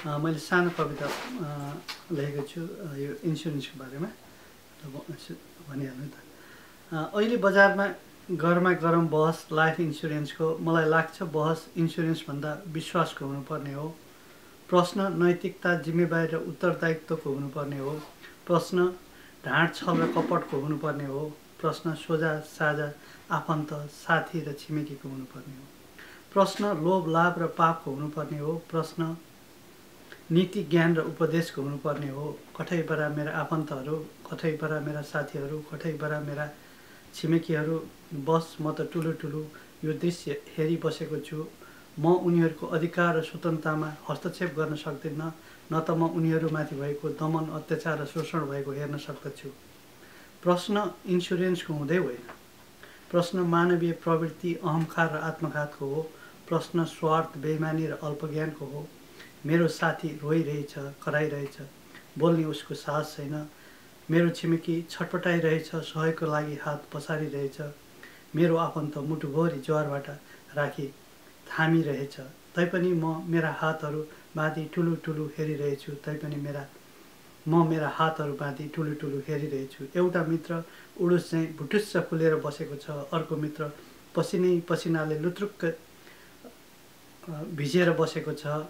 मैले सानो कविता लेखेको छु यो इन्सुरेन्सको बारेमा भनिहाल्नु त। अहिले बजारमा गरमा गरम बहस लाइफ इन्सुरेन्सको। मलाई लाग्छ बहस इन्सुरेन्सभन्दा विश्वासको हुनुपर्ने हो। प्रश्न नैतिकता, जिम्मेवारी र उत्तरदायित्वको हुनुपर्ने हो। प्रश्न ढाँट, छल र कपटको हुनुपर्ने हो। प्रश्न सोझा साझा आफन्त, साथी र छिमेकीको हुनुपर्ने हो। प्रश्न लोभ, लाभ र पापको हुनुपर्ने हो। प्रश्न नीति, ज्ञान र उपदेशको हुनुपर्ने हो। कठैबरा मेरा आफन्तहरू, कठैबरा मेरा साथीहरू, कठैबरा मेरा छिमेकीहरू। बस म त ठुलो ठुलो यो दृश्य हेरिबसेको छु। म उनीहरूको अधिकार र स्वतन्त्रतामा हस्तक्षेप गर्न सक्दिनँ, न त म उनीहरूमाथि भएको दमन, अत्याचार र शोषण भएको हेर्न सक्दछु। प्रश्न इन्सुरेन्सको हुँदै होइन। प्रश्न मानवीय प्रवृत्ति, अहङ्कार र आत्मघातको हो। प्रश्न स्वार्थ, बेइमानी र अल्पज्ञानको हो। मेरो साथी रोइरहेछ, कराइरहेछ, बोल्ने उसको साहस छैन। मेरो छिमेकी छटपटाइरहेछ, सहयोगको लागि हात पसारिरहेछ। मेरो आफन्त मुटुभरि ज्वारबाट राखी थामिरहेछ, तैपनि म मेरा हातहरू बाँधी ठुलो ठुलो हेरिरहेछु। म मेरा हातहरू बाँधी ठुलो ठुलो हेरिरहेछु। एउटा मित्र उडुस चाहिँ भुटुस्स फुलेर बसेको छ। अर्को मित्र पसिनाले लुत्रुक्क भिजेर बसेको छ।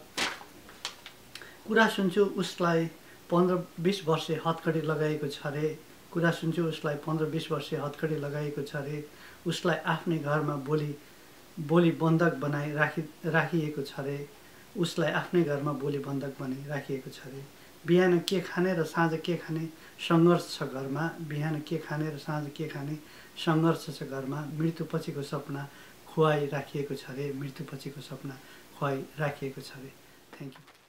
कुरा सुन्छु उसलाई 15-20 वर्षे हत्कडी लगाएको छ रे। कुरा सुन्छु उसलाई 15-20 वर्षे हत्कडी लगाएको छ रे। उसलाई आफ्नै घरमा बोली बन्धक बनाई राखिएको छ रे। उसलाई आफ्नै घरमा बोली बन्धक बनाई राखिएको छ रे। बिहान के खाने र साँझ के खाने सङ्घर्ष छ घरमा। बिहान के खाने र साँझ के खाने सङ्घर्ष छ घरमा। मृत्युपछिको सपना खुवाई राखिएको छ रे। मृत्युपछिको सपना खुवाई राखिएको छ रे। Thank you.